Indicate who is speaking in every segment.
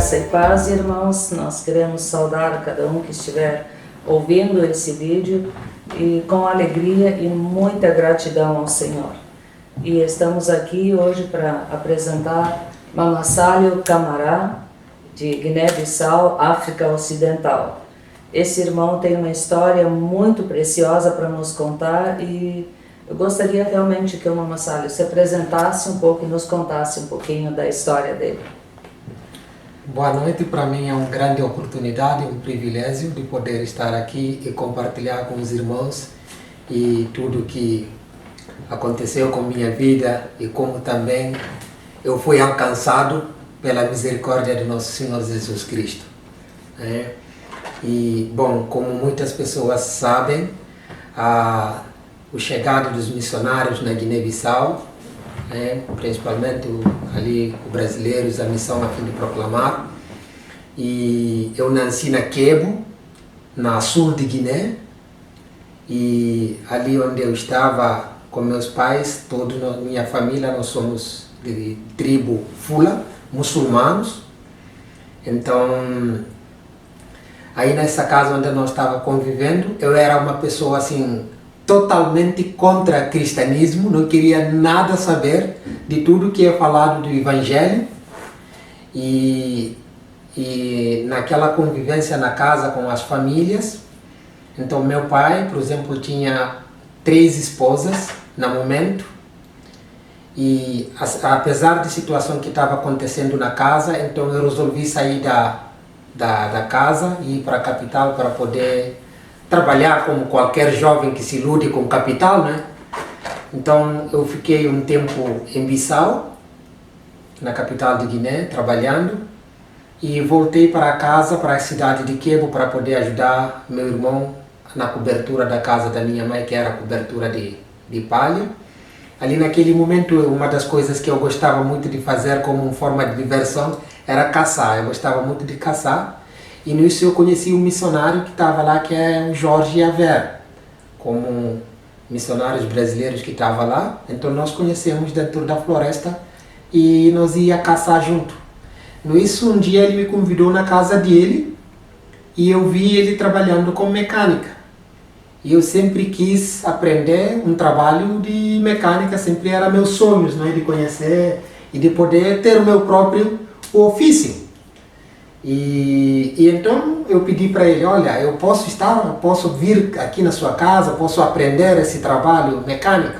Speaker 1: Graça e paz, irmãos. Nós queremos saudar a cada um que estiver ouvindo esse vídeo e com alegria e muita gratidão ao Senhor. E estamos aqui hoje para apresentar Mamassalio Camara, de Guiné-Bissau, África Ocidental. Esse irmão tem uma história muito preciosa para nos contar e eu gostaria realmente que o Mamassalio se apresentasse um pouco e nos contasse um pouquinho da história dele.
Speaker 2: Boa noite, para mim é uma grande oportunidade, um privilégio de poder estar aqui e compartilhar com os irmãos e tudo que aconteceu com minha vida e como também eu fui alcançado pela misericórdia de nosso Senhor Jesus Cristo. E, bom, como muitas pessoas sabem, o chegado dos missionários na Guiné-Bissau, principalmente ali os brasileiros, a missão a fim de proclamar. E eu nasci na Quebo, na sul de Guiné, e ali onde eu estava com meus pais, toda minha família, nós somos de tribo Fula, muçulmanos. Então, aí nessa casa onde nós estávamos convivendo, eu era uma pessoa assim, totalmente contra o cristianismo, não queria nada saber de tudo que é falado do Evangelho. E naquela convivência na casa com as famílias, então meu pai, por exemplo, tinha 3 esposas no momento, e apesar da situação que estava acontecendo na casa, então eu resolvi sair da casa e ir para a capital para poder trabalhar como qualquer jovem que se ilude com capital, né? Então eu fiquei um tempo em Bissau, na capital de Guiné, trabalhando, e voltei para casa, para a cidade de Quebo, para poder ajudar meu irmão na cobertura da casa da minha mãe, que era cobertura de palha. Ali naquele momento, uma das coisas que eu gostava muito de fazer como uma forma de diversão era caçar. Eu gostava muito de caçar. E nisso eu conheci um missionário que estava lá, que é o Jorge Aver, como missionários brasileiros que estavam lá. Então nós conhecemos dentro da floresta e nós ia caçar junto. Nisso um dia ele me convidou na casa dele e eu vi ele trabalhando com mecânica. E eu sempre quis aprender um trabalho de mecânica, sempre era meus sonhos, né, de conhecer e de poder ter o meu próprio ofício. E então eu pedi para ele, olha, eu posso vir aqui na sua casa, posso aprender esse trabalho mecânico?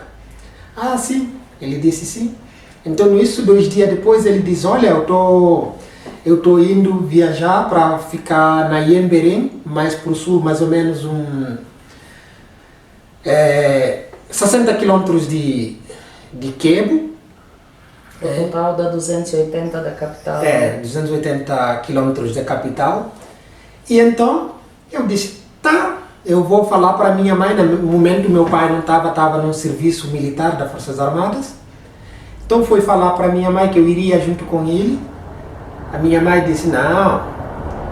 Speaker 2: Ah, sim. Ele disse sim. Então isso 2 dias depois ele diz, olha, eu tô indo viajar para ficar na Iemberém, mais para o sul, mais ou menos 60 quilômetros de Quebo.
Speaker 1: O total dá 280 da capital.
Speaker 2: 280 quilômetros da capital. E então eu disse, tá, eu vou falar para minha mãe. No momento meu pai não estava no serviço militar das Forças Armadas. Então fui falar para minha mãe que eu iria junto com ele. A minha mãe disse, não,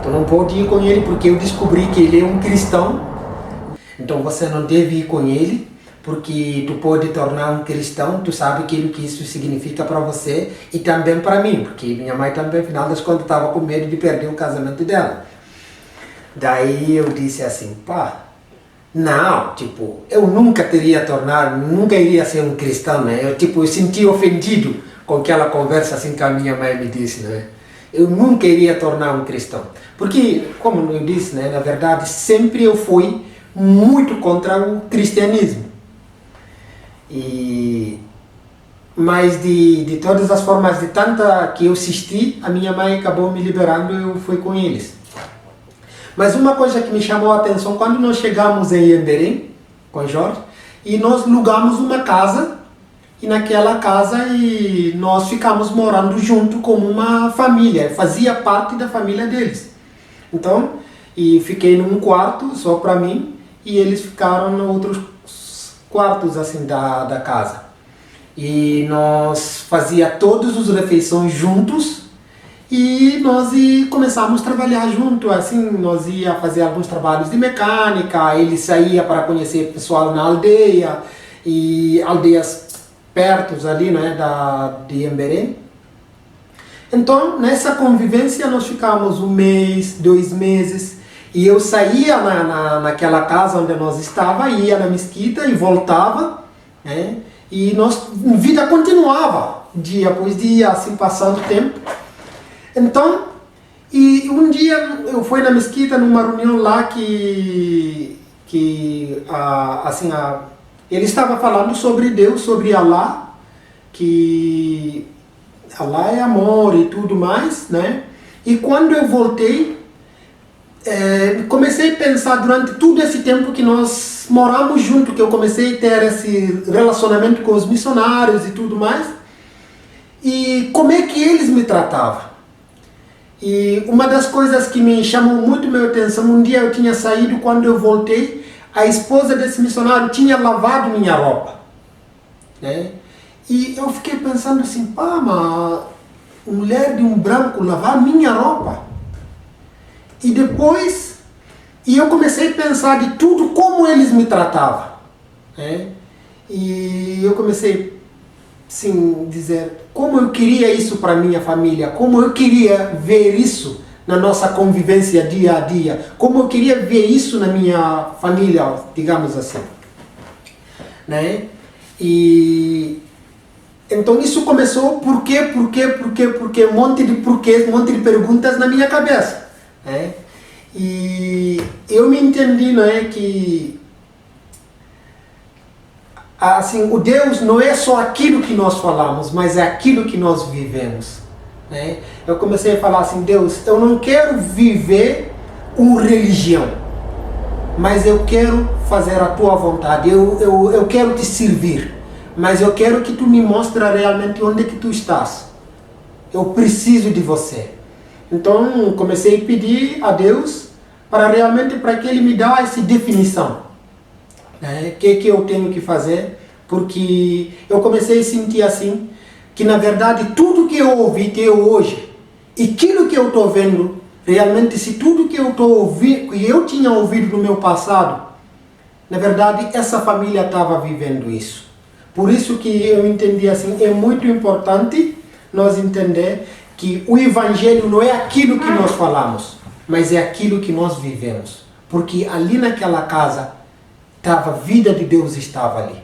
Speaker 2: tu não pode ir com ele porque eu descobri que ele é um cristão. Então você não deve ir com ele, porque tu pode tornar um cristão, tu sabe aquilo que isso significa para você e também para mim, porque minha mãe também, afinal das contas, estava com medo de perder o casamento dela. Daí eu disse assim, pá, não, eu nunca nunca iria ser um cristão, né? Eu senti ofendido com aquela conversa assim que a minha mãe me disse, né? Eu nunca iria tornar um cristão, porque, como eu disse, né, na verdade, sempre eu fui muito contra o cristianismo. Mas de todas as formas, de tanta que eu assisti, a minha mãe acabou me liberando e eu fui com eles. Mas uma coisa que me chamou a atenção, quando nós chegamos em Iemberém, com Jorge, e nós alugamos uma casa, e naquela casa nós ficamos morando junto como uma família, fazia parte da família deles. Então, fiquei num quarto só para mim, e eles ficaram em outros quartos assim da casa. E nós fazia todas as refeições juntos e nós começamos a trabalhar junto, assim, nós ia fazer alguns trabalhos de mecânica, ele saía para conhecer pessoal na aldeia e aldeias perto ali, né, de Iemberém. Então, nessa convivência, nós ficamos 1 mês, 2 meses, e eu saía naquela casa onde nós estávamos, ia na mesquita e voltava, né? E a vida continuava, dia após dia, assim passando o tempo. Então, e um dia eu fui na mesquita numa reunião lá que ele estava falando sobre Deus, sobre Allah, que Allah é amor e tudo mais, né? E quando eu voltei, comecei a pensar durante todo esse tempo que nós moramos juntos, que eu comecei a ter esse relacionamento com os missionários e tudo mais, e como é que eles me tratavam. E uma das coisas que me chamou muito minha atenção, um dia eu tinha saído, quando eu voltei, a esposa desse missionário tinha lavado minha roupa, né? E eu fiquei pensando assim, pá, mas mulher de um branco lavar minha roupa? E depois, eu comecei a pensar de tudo como eles me tratavam, né? E eu comecei, sim, dizer como eu queria isso para minha família, como eu queria ver isso na nossa convivência dia a dia, como eu queria ver isso na minha família, digamos assim, né? E então isso começou por quê, um monte de porquês, um monte de perguntas na minha cabeça, né? E eu me entendi, não é, que assim, o Deus não é só aquilo que nós falamos, mas é aquilo que nós vivemos, né? Eu comecei a falar assim, Deus, eu não quero viver uma religião, mas eu quero fazer a tua vontade, eu quero te servir, mas eu quero que tu me mostres realmente onde é que tu estás. Eu preciso de você. Então comecei a pedir a Deus para que Ele me dê essa definição. O que eu tenho que fazer, porque eu comecei a sentir assim, que na verdade tudo que eu ouvi até hoje, e aquilo que eu estou vendo, realmente se tudo que eu estou ouvindo, que eu tinha ouvido no meu passado, na verdade essa família estava vivendo isso. Por isso que eu entendi assim, é muito importante nós entender que o Evangelho não é aquilo que nós falamos, mas é aquilo que nós vivemos. Porque ali naquela casa, a vida de Deus estava ali,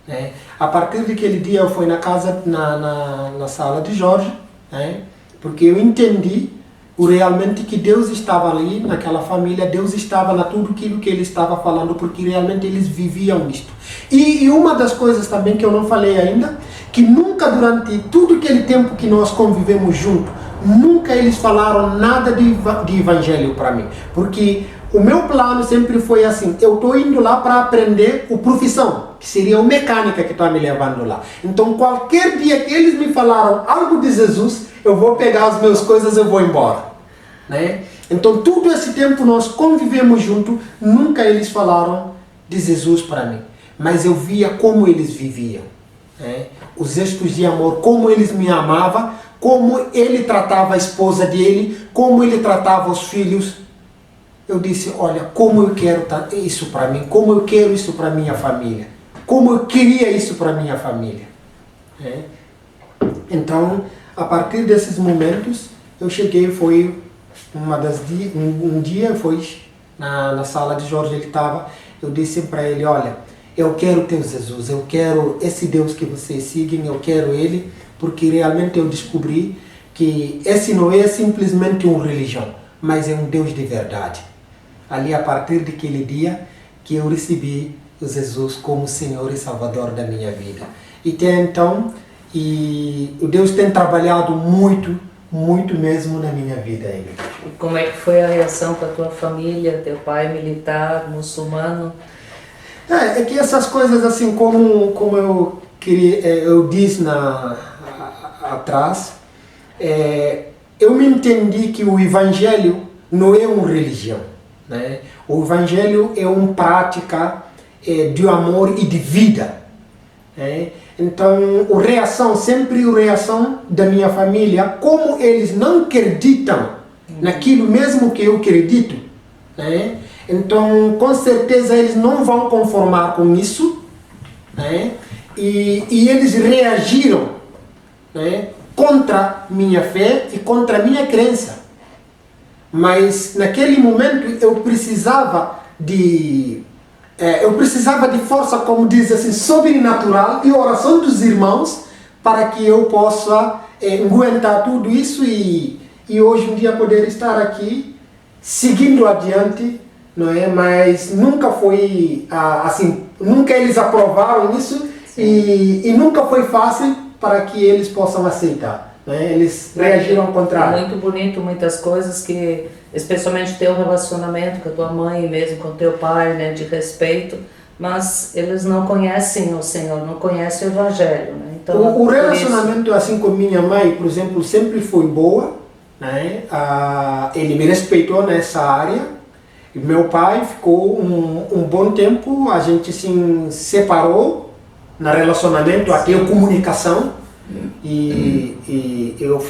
Speaker 2: né? A partir daquele dia eu fui na casa, na sala de Jorge, né? Porque eu entendi realmente que Deus estava ali naquela família, Deus estava na tudo aquilo que ele estava falando, porque realmente eles viviam isto. E uma das coisas também que eu não falei ainda, que nunca durante todo aquele tempo que nós convivemos juntos, nunca eles falaram nada de evangelho para mim, porque o meu plano sempre foi assim, eu estou indo lá para aprender a profissão, que seria o mecânica que está me levando lá. Então qualquer dia que eles me falaram algo de Jesus, eu vou pegar as minhas coisas e eu vou embora, né? Então todo esse tempo nós convivemos juntos, nunca eles falaram de Jesus para mim, mas eu via como eles viviam, né? Os gestos de amor, como eles me amavam, como ele tratava a esposa dele, como ele tratava os filhos. Eu disse, olha, como eu quero isso para mim, como eu quero isso para minha família, como eu queria isso para minha família, né? Então, a partir desses momentos, eu cheguei, foi um dia, foi na sala de Jorge, ele estava, eu disse para ele, olha, eu quero teu Jesus, eu quero esse Deus que vocês seguem, eu quero ele, porque realmente eu descobri que esse não é simplesmente uma religião, mas é um Deus de verdade. Ali, a partir daquele dia, que eu recebi o Jesus como Senhor e Salvador da minha vida. E até então, o Deus tem trabalhado muito, muito mesmo na minha vida.
Speaker 1: E como é que foi a reação com a tua família, teu pai militar, muçulmano?
Speaker 2: É que essas coisas, assim, como eu disse atrás, eu me entendi que o Evangelho não é uma religião, né? O Evangelho é uma prática de amor e de vida, né? Então, sempre a reação da minha família, como eles não acreditam naquilo mesmo que eu acredito, né? Então, com certeza, eles não vão conformar com isso, né? E eles reagiram, né?
Speaker 3: contra minha fé e contra minha crença. Mas naquele momento eu precisava de força, como diz assim, sobrenatural e oração dos irmãos para que eu possa aguentar tudo isso e hoje em dia poder estar aqui seguindo adiante, não é? Mas nunca foi assim, nunca eles aprovaram isso e nunca foi fácil para que eles possam aceitar, né? Eles reagiram ao contrário.
Speaker 1: Muito bonito, muitas coisas que, especialmente teu relacionamento com a tua mãe, mesmo com teu pai, né, de respeito, mas eles não conhecem o Senhor, não conhecem o Evangelho, né? Então,
Speaker 3: o relacionamento assim com minha mãe, por exemplo, sempre foi boa, né? Ele me respeitou nessa área. E meu pai ficou um bom tempo, a gente se separou no relacionamento, até a comunicação. E eu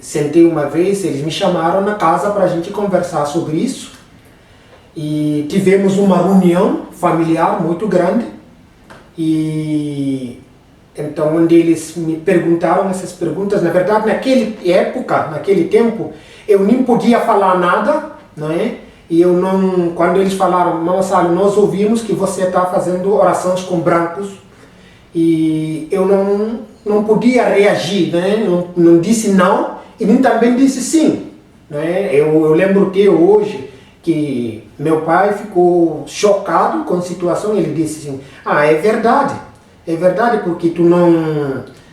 Speaker 3: sentei uma vez, eles me chamaram na casa para a gente conversar sobre isso. E tivemos uma reunião familiar muito grande. E então, onde eles me perguntaram essas perguntas, na verdade, naquele tempo, eu nem podia falar nada, não é? E eu não, quando eles falaram, Mama Sally, nós ouvimos que você está fazendo orações com brancos, e eu não podia reagir, né? Não disse não, e nem também disse sim, né? Eu lembro que hoje, que meu pai ficou chocado com a situação, ele disse assim, é verdade porque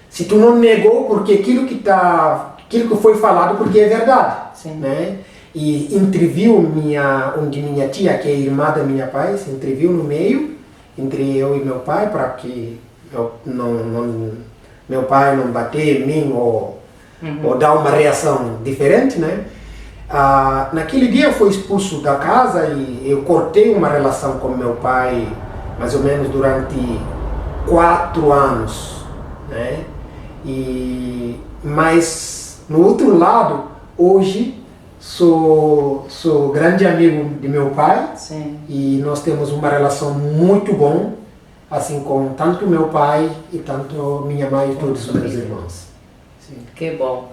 Speaker 3: se tu não negou, porque aquilo que foi falado, porque é verdade, né? E interviu onde minha tia, que é irmã da minha pai, se interviu no meio, entre eu e meu pai, para que meu pai não bater em mim ou dar uma reação diferente, né? Naquele dia eu fui expulso da casa e eu cortei uma relação com meu pai mais ou menos durante 4 anos, né? Mas no outro lado, hoje sou grande amigo de meu pai.
Speaker 1: Sim.
Speaker 3: E nós temos uma relação muito bom, assim, com tanto meu pai e tanto minha mãe e todos os meus irmãos. Sim.
Speaker 1: Que bom.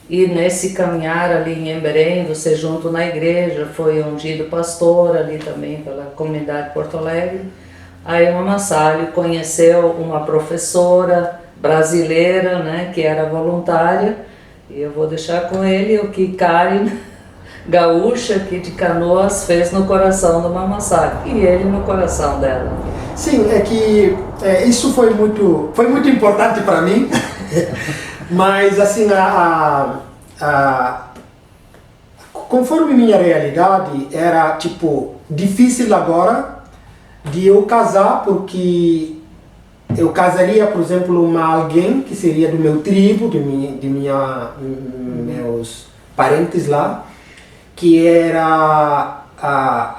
Speaker 1: E nesse caminhar ali em Emberém, você junto na igreja, foi ungido pastor ali também pela comunidade de Porto Alegre. Aí a Mama Sally conheceu uma professora brasileira, né, que era voluntária, e eu vou deixar com ele o que Karen, gaúcha aqui de Canoas, fez no coração da Mama Sally, e ele no coração dela.
Speaker 3: Sim, é que isso foi muito importante para mim, mas assim, conforme minha realidade era tipo difícil agora de eu casar, porque eu casaria, por exemplo, alguém que seria do meu tribo, meus parentes lá, que era,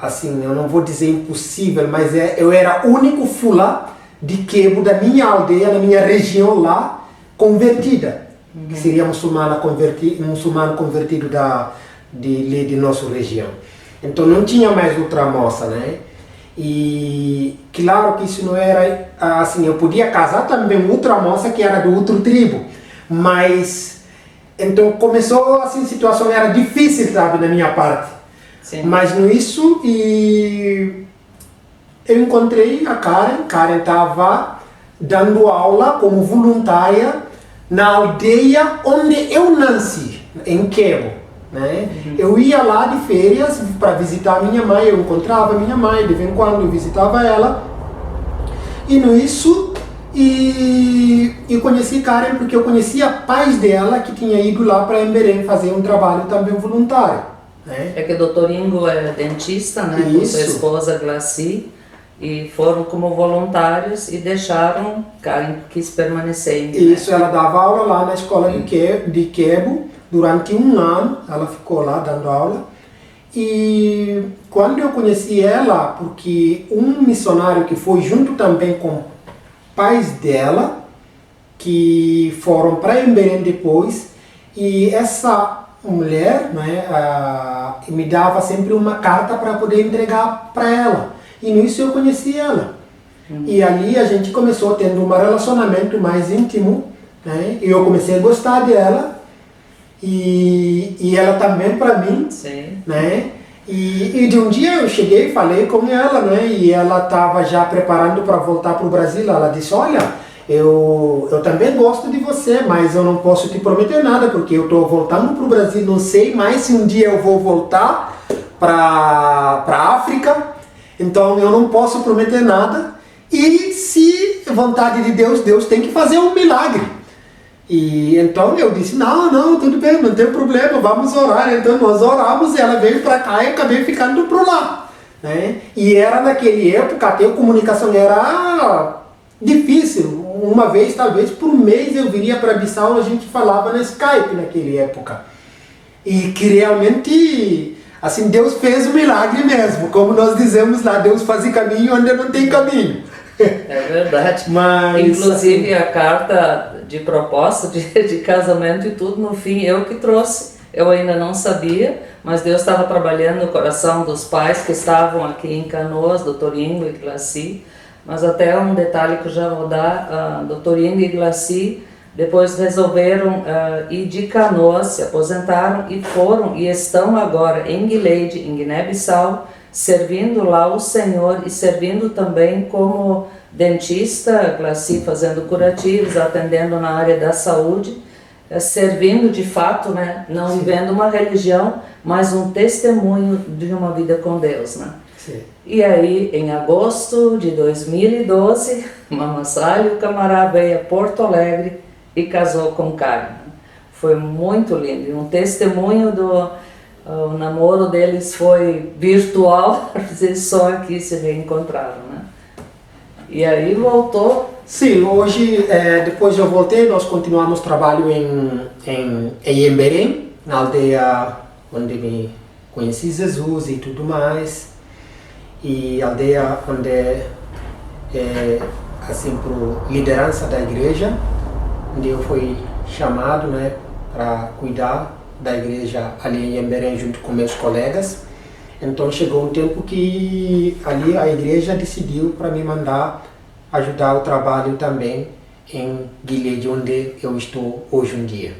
Speaker 3: assim, eu não vou dizer impossível, mas eu era o único fula de quebo da minha aldeia, na minha região lá, convertida, que seria muçulmano convertido de nossa região. Então não tinha mais outra moça, né? E claro que isso não era assim, eu podia casar também outra moça que era do outro tribo, mas então começou assim, a situação era difícil, sabe, na minha parte.
Speaker 1: Sim.
Speaker 3: Mas no isso, e eu encontrei a Karen estava dando aula como voluntária na aldeia onde eu nasci, em Quebo. Né? Eu ia lá de férias para visitar minha mãe, eu encontrava minha mãe, de vez em quando eu visitava ela. E no isso, e conheci Karen porque eu conhecia pais dela que tinha ido lá para Emberém fazer um trabalho também voluntário. Né?
Speaker 1: É que o Dr. Ingo é dentista, né? Com sua esposa Glaci, e foram como voluntários e deixaram, Karen quis permanecer.
Speaker 3: Isso, ela dava aula lá na escola de Quebo. Durante 1 ano, ela ficou lá dando aula. E quando eu conheci ela, porque um missionário que foi junto também com pais dela, que foram para Emberém depois, e essa mulher, né, me dava sempre uma carta para poder entregar para ela. E nisso eu conheci ela. E ali a gente começou tendo um relacionamento mais íntimo, né? E eu comecei a gostar dela e ela também para mim,
Speaker 1: Sim.
Speaker 3: né? E de um dia eu cheguei e falei com ela, né? E ela estava já preparando para voltar para o Brasil. Ela disse, olha, eu também gosto de você, mas eu não posso te prometer nada, porque eu estou voltando para o Brasil, não sei mais se um dia eu vou voltar para a África, então eu não posso prometer nada. E se vontade de Deus, Deus tem que fazer um milagre. E então eu disse, não, tudo bem, não tem problema, vamos orar. Então nós oramos, ela veio para cá e acabei ficando por lá, né? E era naquela época, até a comunicação era difícil. Uma vez, talvez por mês eu viria para Bissau, a gente falava no Skype naquela época. E que realmente, assim, Deus fez o milagre mesmo. Como nós dizemos lá, Deus faz caminho onde não tem caminho.
Speaker 1: É verdade.
Speaker 3: Mas,
Speaker 1: inclusive
Speaker 3: assim,
Speaker 1: a carta de proposta de casamento e tudo, no fim, eu que trouxe. Eu ainda não sabia, mas Deus estava trabalhando no coração dos pais que estavam aqui em Canoas, Dr. Ingo e Glaci. Mas até um detalhe que eu já vou dar, Dr. Ingo e Glaci depois resolveram ir de Canoas, se aposentaram e foram e estão agora em Gilead, em Guiné-Bissau, servindo lá o Senhor e servindo também como dentista, Glaci fazendo curativos, atendendo na área da saúde, servindo de fato, né, não vivendo uma religião, mas um testemunho de uma vida com Deus, né?
Speaker 3: sim.
Speaker 1: E aí, em agosto de 2012, Mama Sálio Camará veio a Porto Alegre e casou com Karen. Foi muito lindo, e um testemunho o namoro deles foi virtual, eles só aqui se reencontraram, né? E aí voltou.
Speaker 3: Sim, hoje, depois eu voltei, nós continuamos trabalho em Emberém, na aldeia onde me conheci Jesus e tudo mais. E aldeia onde assim, por liderança da igreja, onde eu fui chamado, né, para cuidar da igreja ali em Emberém junto com meus colegas. Então chegou um tempo que ali a igreja decidiu para me mandar ajudar o trabalho também em Gilead, onde eu estou hoje em dia,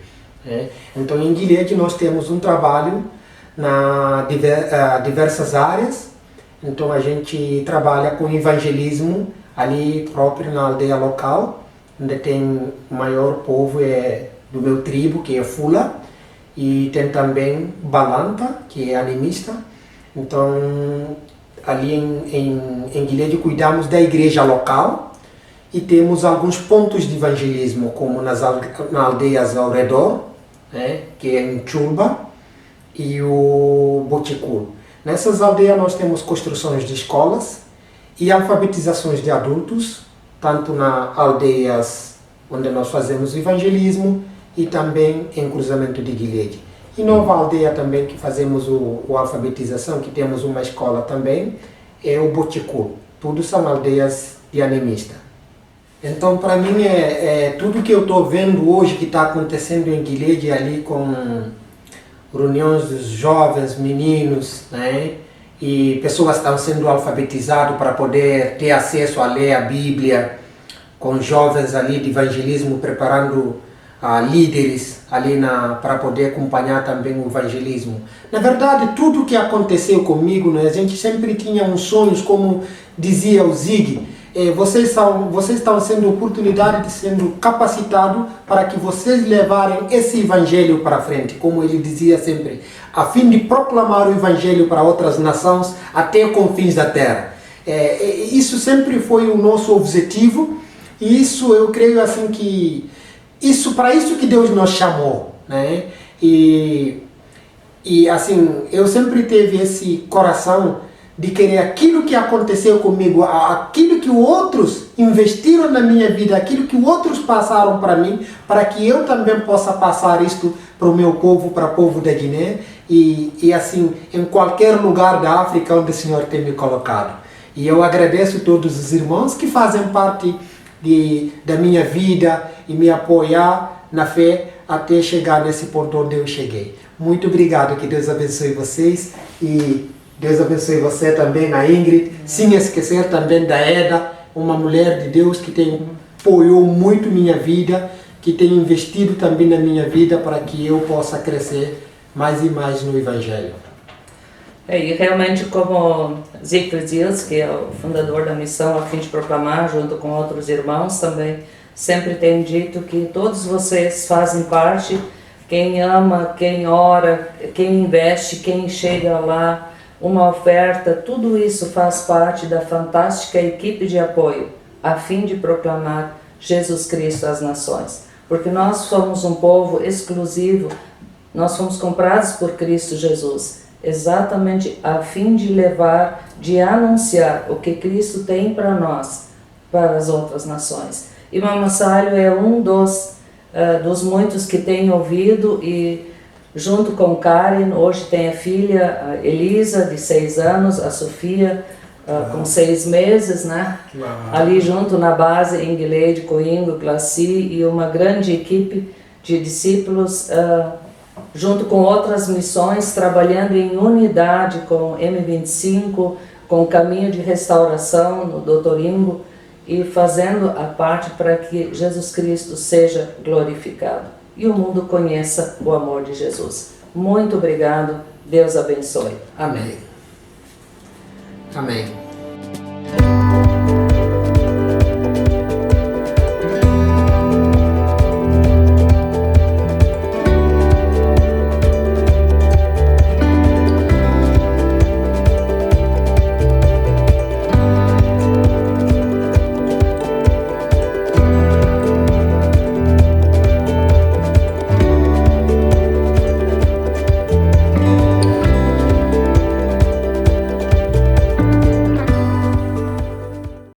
Speaker 3: né? Então em Gilead nós temos um trabalho na diversas áreas. Então a gente trabalha com evangelismo ali próprio na aldeia local, onde tem o maior povo do meu tribo, que é Fula, e tem também Balanta, que é animista. Então ali em Gilead cuidamos da igreja local e temos alguns pontos de evangelismo, como nas aldeias ao redor, né, que é em Chulba e o Boticul. Nessas aldeias nós temos construções de escolas e alfabetizações de adultos, tanto nas aldeias onde nós fazemos o evangelismo e também em cruzamento de Gilead. E nova aldeia também que fazemos a alfabetização, que temos uma escola também, é o Boticul. Tudo são aldeias de animista. Então para mim tudo que eu estou vendo hoje que está acontecendo em Gilead ali com reuniões dos jovens, meninos, né? E pessoas estão sendo alfabetizadas para poder ter acesso a ler a Bíblia, com jovens ali de evangelismo preparando líderes ali para poder acompanhar também o evangelismo. Na verdade, tudo que aconteceu comigo, né, a gente sempre tinha uns sonhos, como dizia o Zig, vocês estão sendo oportunidade de sendo capacitado para que vocês levarem esse evangelho para frente, como ele dizia sempre, a fim de proclamar o evangelho para outras nações até confins da terra. Isso sempre foi o nosso objetivo, e isso eu creio assim que para isso que Deus nos chamou, né? E assim, eu sempre tive esse coração de querer aquilo que aconteceu comigo, aquilo que outros investiram na minha vida, aquilo que outros passaram para mim, para que eu também possa passar isto para o meu povo, para o povo da Guiné e assim, em qualquer lugar da África onde o Senhor tem me colocado. E eu agradeço a todos os irmãos que fazem parte da minha vida e me apoiar na fé até chegar nesse ponto onde eu cheguei. Muito obrigado, que Deus abençoe vocês e Deus abençoe você também, a Ingrid, sem esquecer também da Eda, uma mulher de Deus que apoiou muito minha vida que tem investido também na minha vida para que eu possa crescer mais e mais no Evangelho.
Speaker 1: E realmente, como Siegfried Diels, que é o fundador da missão A Fim de Proclamar, junto com outros irmãos também, sempre tem dito que todos vocês fazem parte, quem ama, quem ora, quem investe, quem chega lá, uma oferta, tudo isso faz parte da fantástica equipe de apoio, a fim de proclamar Jesus Cristo às nações. Porque nós somos um povo exclusivo, nós fomos comprados por Cristo Jesus, exatamente a fim de levar, de anunciar o que Cristo tem para nós, para as outras nações. E Mama Salho é um dos muitos que tem ouvido, e junto com Karen, hoje tem a filha a Elisa, de 6 anos, a Sofia, com 6 meses, né? Ali junto na base em Gilead, Coingo, Glaci, e uma grande equipe de discípulos, junto com outras missões, trabalhando em unidade com M25, com o Caminho de Restauração no Dr. Ingo, e fazendo a parte para que Jesus Cristo seja glorificado e o mundo conheça o amor de Jesus. Muito obrigado, Deus abençoe.
Speaker 2: Amém. Amém.